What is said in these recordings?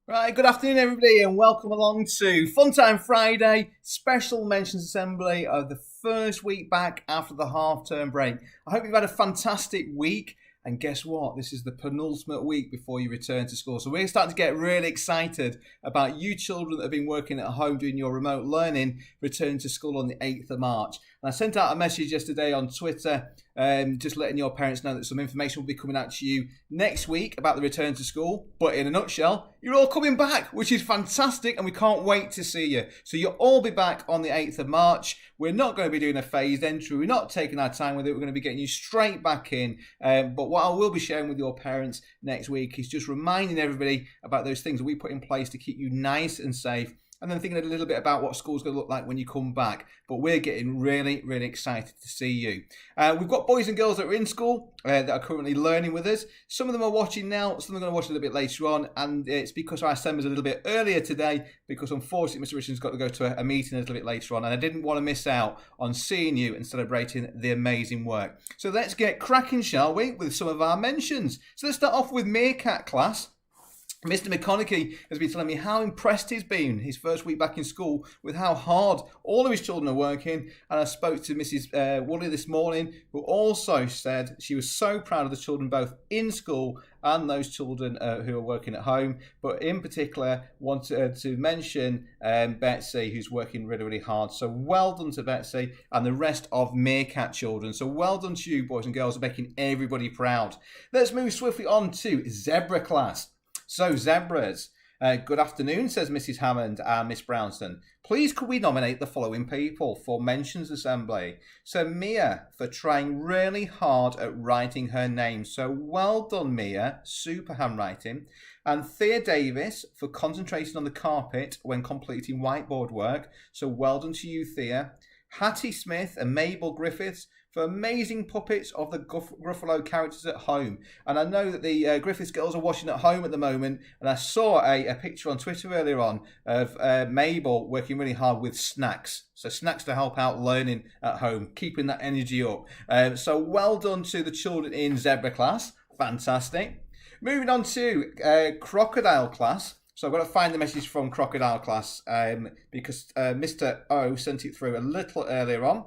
Right, good afternoon, everybody, and welcome along to Funtime Friday Special Mentions Assembly of the first week back after the half-term break. I hope you've had a fantastic week, and guess what? This is the penultimate week before you return to school. So we're starting to get really excited about you children that have been working at home doing your remote learning, returning to school on the 8th of March. And I sent out a message yesterday on Twitter just letting your parents know that some information will be coming out to you next week about the return to school. But in a nutshell, you're all coming back, which is fantastic, and we can't wait to see you. So you'll all be back on the 8th of March. We're not going to be doing a phased entry. We're not taking our time with it. We're going to be getting you straight back in. But what I will be sharing with your parents next week is just reminding everybody about those things that we put in place to keep you nice and safe, and then thinking a little bit about what school's going to look like when you come back. But we're getting really, really excited to see you. We've got boys and girls that are in school that are currently learning with us. Some of them are watching now, some of them are going to watch a little bit later on, and it's because our assembly's a little bit earlier today, because unfortunately Mr Richardson's got to go to a meeting a little bit later on, and I didn't want to miss out on seeing you and celebrating the amazing work. So let's get cracking, shall we, with some of our mentions. So let's start off with Meerkat class. Mr McConaughey has been telling me how impressed he's been his first week back in school with how hard all of his children are working. And I spoke to Mrs. Woolley this morning, who also said she was so proud of the children both in school and those children who are working at home. But in particular, wanted to mention Betsy, who's working really, really hard. So well done to Betsy and the rest of Meerkat children. So well done to you, boys and girls, for making everybody proud. Let's move swiftly on to Zebra class. So, zebras. Good afternoon, says Mrs. Hammond and Miss Brownston. Please could we nominate the following people for mentions assembly? So, Mia, for trying really hard at writing her name. So, well done, Mia. Super handwriting. And Thea Davis for concentrating on the carpet when completing whiteboard work. So, well done to you, Thea. Hattie Smith and Mabel Griffiths for amazing puppets of the Gruffalo characters at home. And I know that the Griffiths girls are watching at home at the moment, and I saw a picture on Twitter earlier on of Mabel working really hard with snacks. So snacks to help out learning at home, keeping that energy up. So well done to the children in Zebra class. Fantastic. Moving on to Crocodile class. So I've got to find the message from Crocodile class because Mr. O sent it through a little earlier on.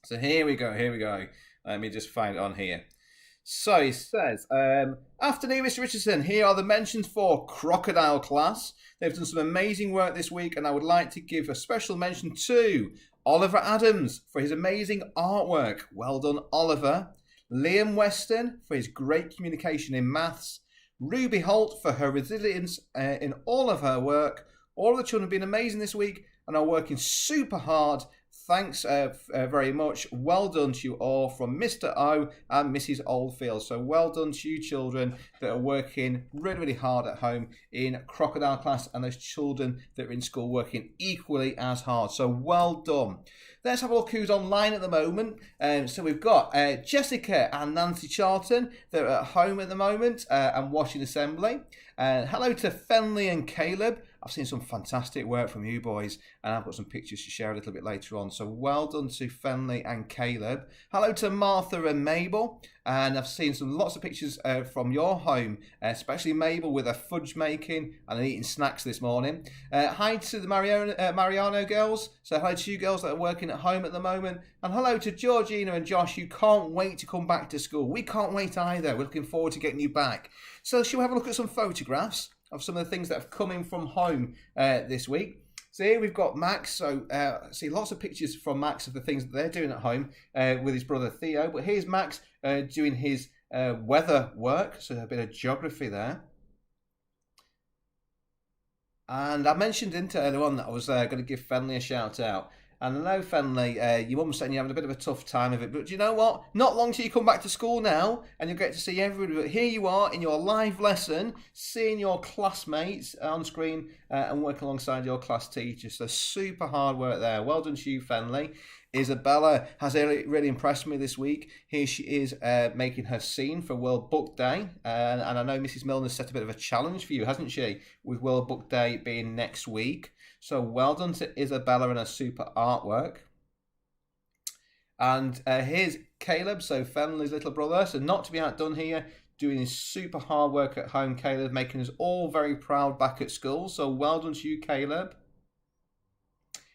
So here we go. Let me just find it on here. So he says, afternoon, Mr. Richardson. Here are the mentions for Crocodile class. They've done some amazing work this week, and I would like to give a special mention to Oliver Adams for his amazing artwork. Well done, Oliver. Liam Weston for his great communication in maths. Ruby Holt for her resilience in all of her work. All of the children have been amazing this week and are working super hard. Thanks very much. Well done to you all from Mr. O and Mrs. Oldfield. So well done to you children that are working really, really hard at home in Crocodile class, and those children that are in school working equally as hard. So well done. Let's have a look who's online at the moment. So we've got Jessica and Nancy Charlton that are at home at the moment and watching assembly. Hello to Fenley and Caleb. I've seen some fantastic work from you boys, and I've got some pictures to share a little bit later on. So well done to Fenley and Caleb. Hello to Martha and Mabel, and I've seen lots of pictures from your home, especially Mabel with her fudge making and eating snacks this morning. Hi to the Mariano girls. So hello to you girls that are working at home at the moment, and hello to Georgina and Josh, who can't wait to come back to school. We can't wait either. We're looking forward to getting you back. So shall we have a look at some photographs of some of the things that have come in from home this week? So here we've got Max. So see lots of pictures from Max of the things that they're doing at home with his brother Theo. But here's Max doing his weather work. So a bit of geography there. And I mentioned earlier on that I was going to give Fenley a shout out. And I know, Fenley, your mum saying you're having a bit of a tough time of it, but do you know what? Not long till you come back to school now, and you'll get to see everybody. But here you are in your live lesson, seeing your classmates on screen and working alongside your class teacher. So super hard work there. Well done to you, Fenley. Isabella has really impressed me this week. Here she is making her scene for World Book Day. And I know Mrs. Milner's set a bit of a challenge for you, hasn't she? With World Book Day being next week. So well done to Isabella and her super artwork. And here's Caleb, so Fenley's little brother. So not to be outdone here, doing his super hard work at home, Caleb, making us all very proud back at school. So well done to you, Caleb.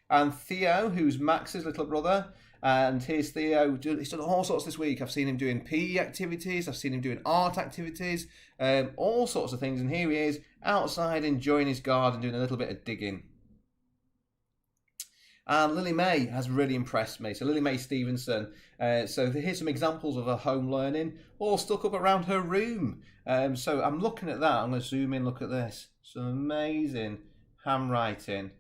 And Theo, who's Max's little brother. And here's Theo. He's done all sorts this week. I've seen him doing PE activities. I've seen him doing art activities. All sorts of things. And here he is outside enjoying his garden, doing a little bit of digging. And Lily May has really impressed me. So Lily May Stevenson. So here's some examples of her home learning, all stuck up around her room. So I'm looking at that. I'm going to zoom in, look at this. Some amazing handwriting.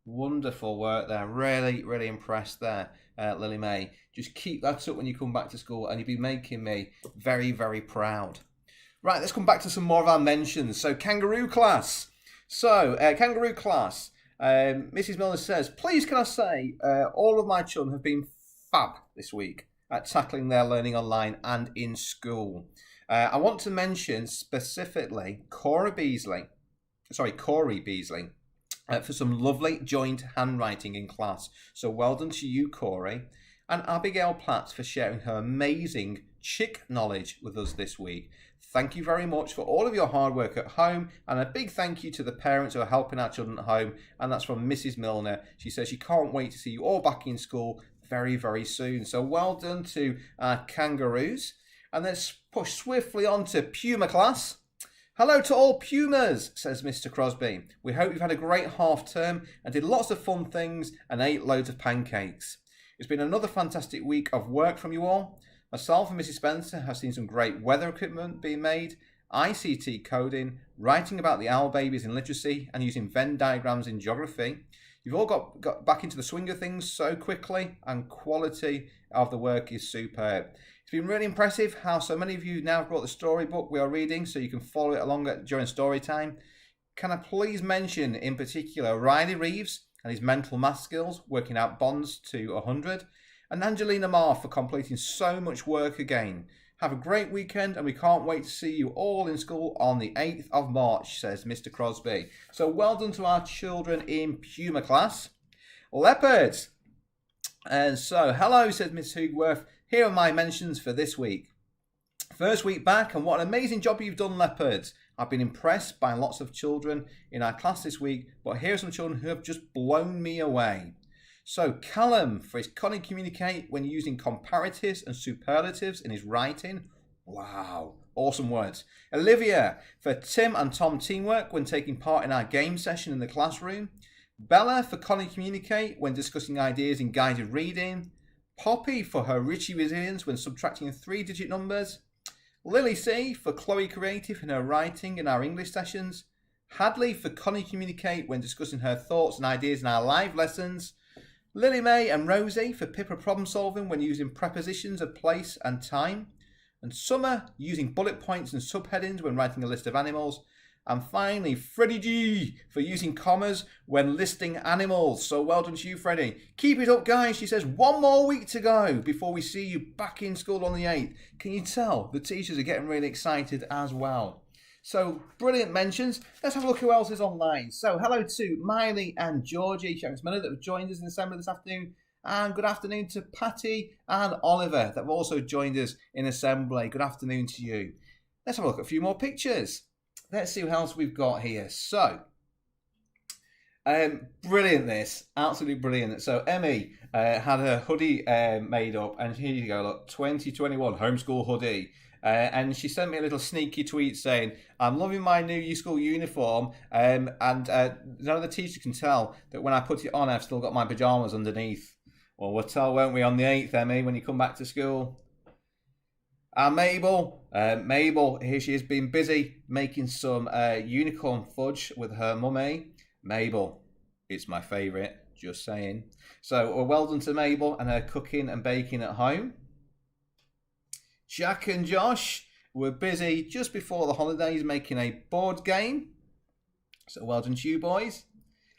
Wonderful work there. Really, really impressed there, Lily May. Just keep that up when you come back to school and you'll be making me very, very proud. Right, let's come back to some more of our mentions. So Kangaroo Class. So Kangaroo Class. Mrs. Milner says, please can I say all of my children have been fab this week at tackling their learning online and in school. I want to mention specifically Corey Beasley. For some lovely joint handwriting in class. So well done to you, Corey. And Abigail Platt for sharing her amazing chick knowledge with us this week. Thank you very much for all of your hard work at home. And a big thank you to the parents who are helping our children at home. And that's from Mrs. Milner. She says she can't wait to see you all back in school very, very soon. So well done to our kangaroos. And let's push swiftly on to Puma Class. Hello to all Pumas, says Mr. Crosby. We hope you've had a great half term and did lots of fun things and ate loads of pancakes. It's been another fantastic week of work from you all. Myself and Mrs. Spencer have seen some great weather equipment being made, ICT coding, writing about the owl babies in literacy and using Venn diagrams in geography. You've all got back into the swing of things so quickly and quality of the work is superb. It's been really impressive how so many of you now have brought the storybook we are reading so you can follow it along during story time. Can I please mention in particular Riley Reeves and his mental math skills, working out bonds to 100, and Angelina Marr for completing so much work again. Have a great weekend and we can't wait to see you all in school on the 8th of March, says Mr. Crosby. So well done to our children in Puma Class. Leopards. And so, hello, says Miss Hoogworth. Here are my mentions for this week. First week back, and what an amazing job you've done, Leopards. I've been impressed by lots of children in our class this week, but here are some children who have just blown me away. So Callum for his Connie Communicate when using comparatives and superlatives in his writing. Wow, awesome words. Olivia for Tim and Tom teamwork when taking part in our game session in the classroom. Bella for Connie Communicate when discussing ideas in guided reading. Poppy for her Richie resilience when subtracting 3-digit numbers. Lily C for Chloe Creative in her writing in our English sessions. Hadley for Connie Communicate when discussing her thoughts and ideas in our live lessons. Lily May and Rosie for Pippa problem solving when using prepositions of place and time. And Summer using bullet points and subheadings when writing a list of animals. And finally, Freddie G for using commas when listing animals. So well done to you, Freddie. Keep it up, guys. She says, one more week to go before we see you back in school on the 8th. Can you tell the teachers are getting really excited as well? So, brilliant mentions. Let's have a look who else is online. So, hello to Miley and Georgie Shanks-Miller that have joined us in assembly this afternoon. And good afternoon to Patty and Oliver that have also joined us in assembly. Good afternoon to you. Let's have a look at a few more pictures. Let's see what else we've got here. So, brilliant this. Absolutely brilliant. So, Emmy had her hoodie made up. And here you go, look, 2021 homeschool hoodie. And she sent me a little sneaky tweet saying, I'm loving my new school uniform. And none of the teachers can tell that when I put it on, I've still got my pyjamas underneath. Well, we'll tell, won't we, on the 8th, Emmy, when you come back to school. And Mabel, here she has been busy making some unicorn fudge with her mummy. Mabel, it's my favourite, just saying. So well done to Mabel and her cooking and baking at home. Jack and Josh were busy just before the holidays making a board game. So well done to you, boys.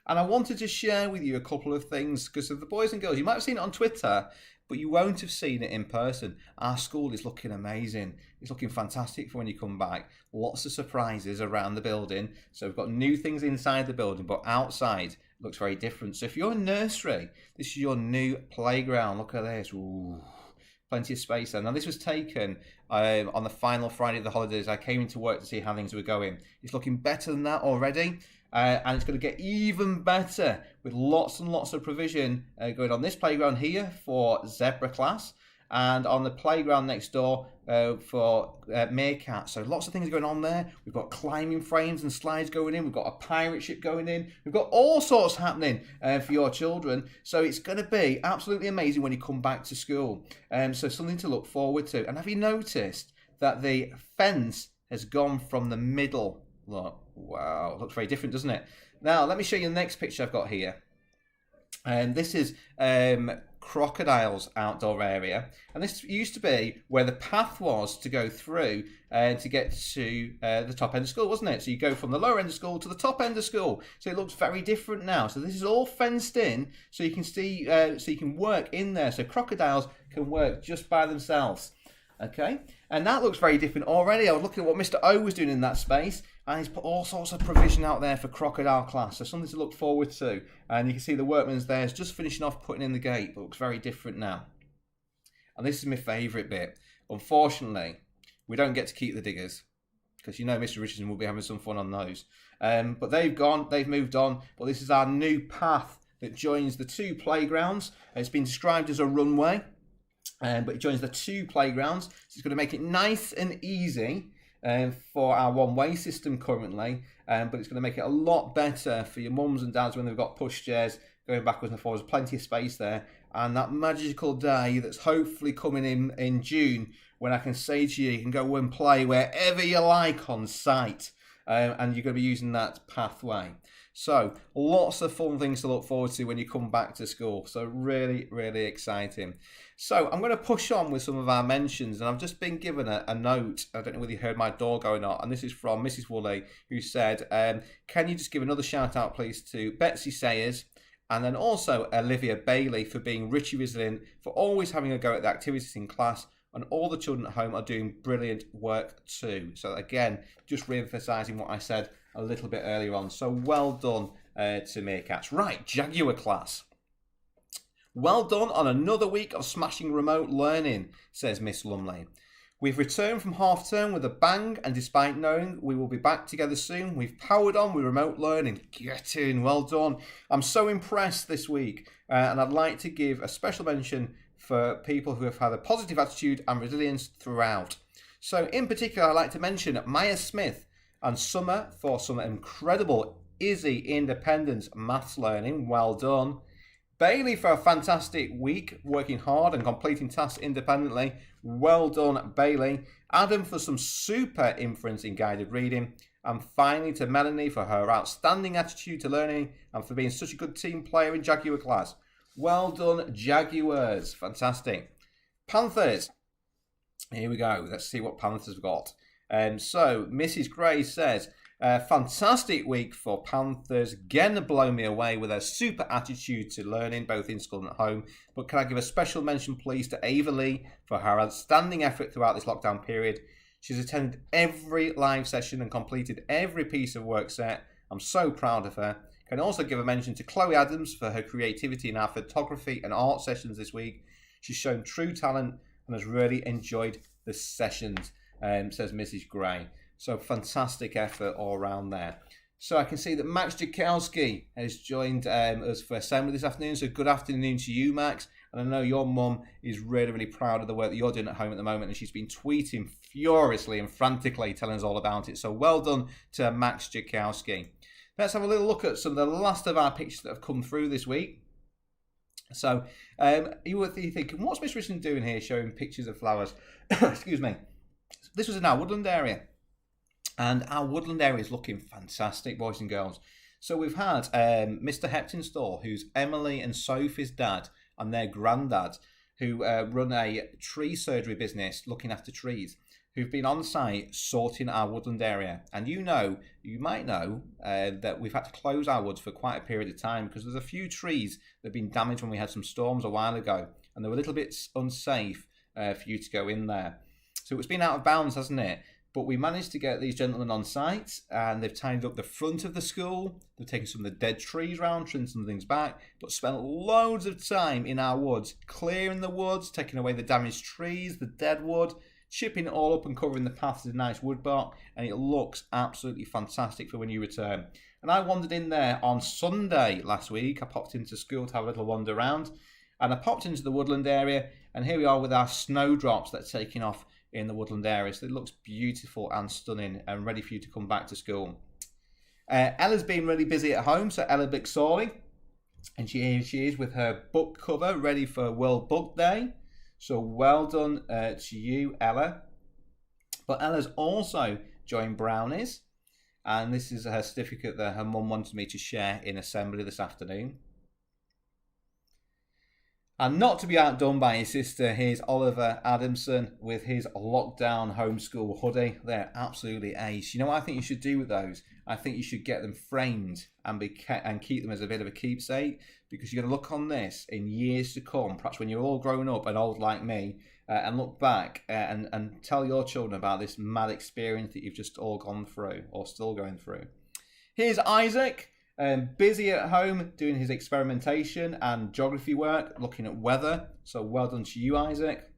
And I wanted to share with you a couple of things because of the boys and girls. You might have seen it on Twitter, but you won't have seen it in person. Our school is looking amazing. It's looking fantastic for when you come back. Lots of surprises around the building. So we've got new things inside the building, but outside it looks very different. So if you're in nursery, this is your new playground. Look at this. Ooh, Plenty of space there. Now, this was taken on the final Friday of the holidays. I came into work to see how things were going. It's looking better than that already. And it's going to get even better with lots and lots of provision going on this playground here for Zebra Class, and on the playground next door for Meerkat. So lots of things going on there. We've got climbing frames and slides going in. We've got a pirate ship going in. We've got all sorts happening for your children. So it's going to be absolutely amazing when you come back to school. So something to look forward to. And have you noticed that the fence has gone from the middle? Look, wow, looks very different, doesn't it? Now, let me show you the next picture I've got here. And this is Crocodile's outdoor area, and this used to be where the path was to go through to get to the top end of school, wasn't it? So you go from the lower end of school to the top end of school. So it looks very different now. So this is all fenced in, so you can see, so you can work in there. So crocodiles can work just by themselves. Okay, and that looks very different already. I was looking at what Mr. O was doing in that space, and he's put all sorts of provision out there for Crocodile Class, so something to look forward to. And you can see the workman's there is just finishing off putting in the gate, but looks very different now. And this is my favourite bit. Unfortunately, we don't get to keep the diggers, because you know Mr. Richardson will be having some fun on those. But they've gone, they've moved on, but this is our new path that joins the two playgrounds. It's been described as a runway. But it joins the two playgrounds, so it's going to make it nice and easy for our one-way system currently, but it's going to make it a lot better for your mums and dads when they've got pushchairs going backwards and forwards. Plenty of space there, and that magical day that's hopefully coming in June, when I can say to you, you can go and play wherever you like on site, and you're going to be using that pathway. So lots of fun things to look forward to when you come back to school. So really, really exciting. So I'm going to push on with some of our mentions, and I've just been given a note. I don't know whether you heard my door going on, and this is from Mrs. Woolley, who said, can you just give another shout out please to Betsy Sayers, and then also Olivia Bailey for being Richie resilient, for always having a go at the activities in class, and all the children at home are doing brilliant work too. So again, just re-emphasising what I said a little bit earlier on. So well done to Meerkats. Right, Jaguar Class. Well done on another week of smashing remote learning, says Miss Lumley. We've returned from half term with a bang, and despite knowing we will be back together soon, we've powered on with remote learning. Get in, well done. I'm so impressed this week, and I'd like to give a special mention for people who have had a positive attitude and resilience throughout. So in particular, I'd like to mention Maya Smith and Summer for some incredible easy independence maths learning. Well done. Bailey for a fantastic week, working hard and completing tasks independently. Well done, Bailey. Adam for some super inference in guided reading. And finally to Melanie for her outstanding attitude to learning and for being such a good team player in Jaguar Class. Well done, Jaguars. Fantastic. Panthers. Here we go. Let's see what Panthers have got. So, Mrs. Gray says, fantastic week for Panthers. Again, blow me away with their super attitude to learning, both in school and at home. But can I give a special mention, please, to Ava Lee for her outstanding effort throughout this lockdown period. She's attended every live session and completed every piece of work set. I'm so proud of her. Can also give a mention to Chloe Adams for her creativity in our photography and art sessions this week. She's shown true talent and has really enjoyed the sessions, says Mrs. Gray. So fantastic effort all around there. So I can see that Max Jakowski has joined us for assembly this afternoon. So good afternoon to you, Max. And I know your mum is really, really proud of the work that you're doing at home at the moment. And she's been tweeting furiously and frantically telling us all about it. So well done to Max Jakowski. Let's have a little look at some of the last of our pictures that have come through this week. So you were thinking, what's Mr. Richardson doing here showing pictures of flowers? Excuse me. This was in our woodland area. And our woodland area is looking fantastic, boys and girls. So we've had Mr. Heptonstall, who's Emily and Sophie's dad and their granddad, who run a tree surgery business looking after trees, who've been on site sorting our woodland area. And you might know that we've had to close our woods for quite a period of time because there's a few trees that have been damaged when we had some storms a while ago, and they were a little bit unsafe for you to go in there. So it's been out of bounds, hasn't it? But we managed to get these gentlemen on site, and they've tidied up the front of the school. They've taken some of the dead trees around, trimmed some things back, but spent loads of time in our woods, clearing the woods, taking away the damaged trees, the dead wood, chipping it all up and covering the paths with nice wood bark, and it looks absolutely fantastic for when you return. And I wandered in there on Sunday last week. I popped into school to have a little wander around, and I popped into the woodland area, and here we are with our snowdrops that are taking off in the woodland area. So it looks beautiful and stunning and ready for you to come back to school. Ella's been really busy at home, so Ella Bixorley, and she is with her book cover ready for World Book Day. So well done to you, Ella. But Ella's also joined Brownies, and this is her certificate that her mum wanted me to share in assembly this afternoon. And not to be outdone by his sister, here's Oliver Adamson with his lockdown homeschool hoodie. They're absolutely ace. You know what I think you should do with those? I think you should get them framed and keep them as a bit of a keepsake, because you're going to look on this in years to come, perhaps when you're all grown up and old like me, and look back and tell your children about this mad experience that you've just all gone through or still going through. Here's Isaac. Busy at home doing his experimentation and geography work, looking at weather. So well done to you, Isaac.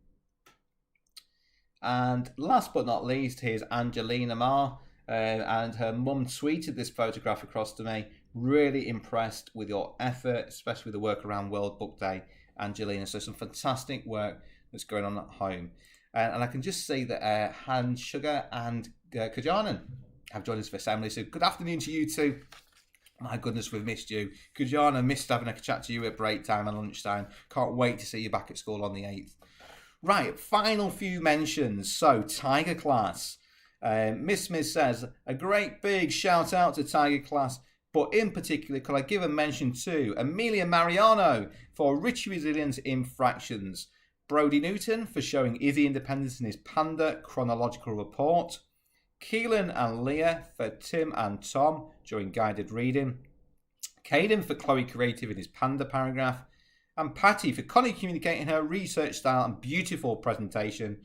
And last but not least, here's Angelina Marr. And her mum tweeted this photograph across to me. Really impressed with your effort, especially with the work around World Book Day, Angelina. So some fantastic work that's going on at home. And I can just see that Han Sugar and Kajanan have joined us for assembly. So good afternoon to you two. My goodness, we've missed you. Kujana missed having a chat to you at break time and lunchtime. Can't wait to see you back at school on the 8th. Right, final few mentions. So, Tiger Class. Miss Smith says, a great big shout out to Tiger Class, but in particular, could I give a mention to Amelia Mariano for rich resilience in fractions, Brody Newton for showing Izzy independence in his Panda chronological report, Keelan and Leah for Tim and Tom during guided reading, Caden for Chloe Creative in his Panda paragraph, and Patty for Connie communicating her research style and beautiful presentation.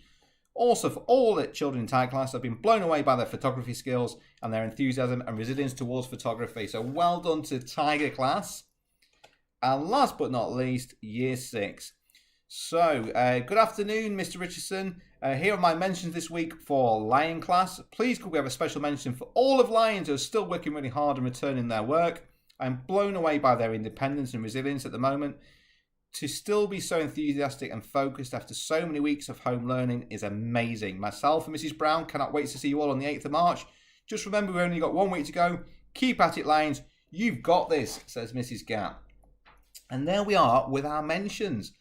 Also for all the children in Tiger Class, I've been blown away by their photography skills and their enthusiasm and resilience towards photography. So well done to Tiger Class. And last but not least, Year 6. So, good afternoon, Mr Richardson. Here are my mentions this week for Lion Class. Please could we have a special mention for all of Lions who are still working really hard and returning their work. I'm blown away by their independence and resilience at the moment. To still be so enthusiastic and focused after so many weeks of home learning is amazing. Myself and Mrs Brown cannot wait to see you all on the 8th of March. Just remember we've only got 1 week to go. Keep at it, Lions. You've got this, says Mrs Gatt. And there we are with our mentions.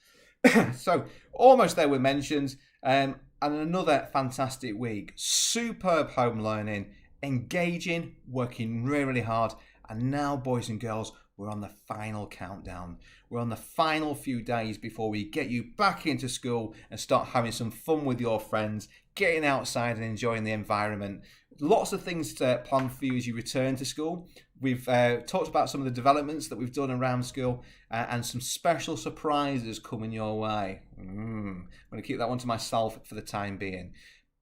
So, almost there with mentions. And another fantastic week. Superb home learning. Engaging. Working really, really hard. And now, boys and girls, we're on the final countdown. We're on the final few days before we get you back into school and start having some fun with your friends, getting outside and enjoying the environment. Lots of things to plan for you as you return to school. We've talked about some of the developments that we've done around school and some special surprises coming your way. I'm going to keep that one to myself for the time being.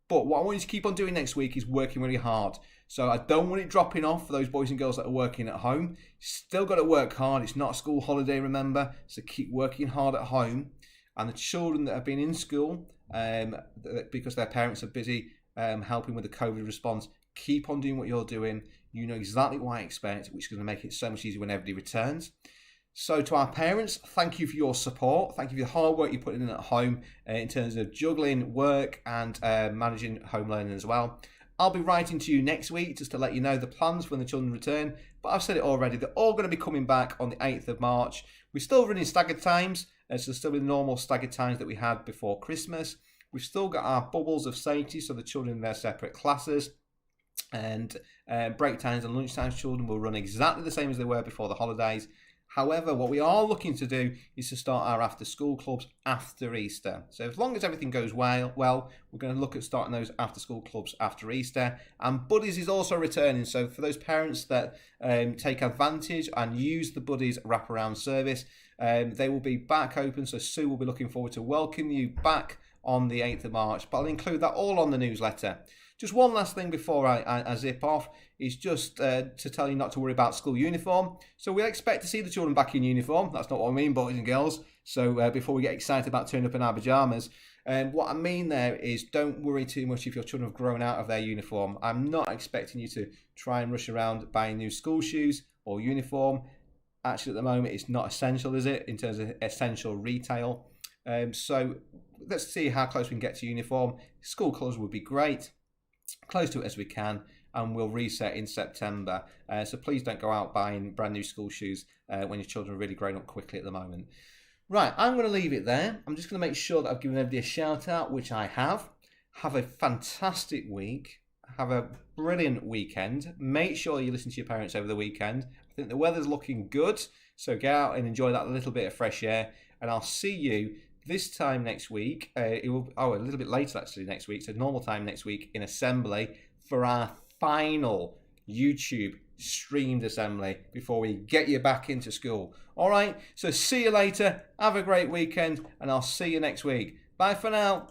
But what I want you to keep on doing next week is working really hard. So I don't want it dropping off for those boys and girls that are working at home. Still got to work hard. It's not a school holiday, remember. So keep working hard at home. And the children that have been in school, because their parents are busy helping with the COVID response, keep on doing what you're doing. You know exactly what I expect, which is going to make it so much easier when everybody returns. So to our parents, thank you for your support. Thank you for the hard work you're putting in at home in terms of juggling work and managing home learning as well. I'll be writing to you next week just to let you know the plans for when the children return. But I've said it already, they're all going to be coming back on the 8th of March. We're still running staggered times, so still the normal staggered times that we had before Christmas. We've still got our bubbles of safety, so the children in their separate classes. And break times and lunch times children will run exactly the same as they were before the holidays. However, what we are looking to do is to start our after-school clubs after Easter. So as long as everything goes well, we're going to look at starting those after-school clubs after Easter. And Buddies is also returning. So for those parents that take advantage and use the Buddies wraparound service, they will be back open. So Sue will be looking forward to welcoming you back on the 8th of March. But I'll include that all on the newsletter. Just one last thing before I zip off is just to tell you not to worry about school uniform. So we expect to see the children back in uniform. That's not what I mean, boys and girls. So before we get excited about turning up in our pyjamas, what I mean there is don't worry too much if your children have grown out of their uniform. I'm not expecting you to try and rush around buying new school shoes or uniform. Actually, at the moment, it's not essential, is it, in terms of essential retail? So let's see how close we can get to uniform. School colours would be great, close to it as we can, and we'll reset in September. So please don't go out buying brand new school shoes when your children are really growing up quickly at the moment. Right, I'm going to leave it there. I'm just going to make sure that I've given everybody a shout out, which I have. Have a fantastic week. Have a brilliant weekend. Make sure you listen to your parents over the weekend. I think the weather's looking good, so get out and enjoy that little bit of fresh air. And I'll see you this time next week. A little bit later actually next week, so normal time next week in assembly for our final YouTube streamed assembly before we get you back into school. All right, so see you later. Have a great weekend, and I'll see you next week. Bye for now.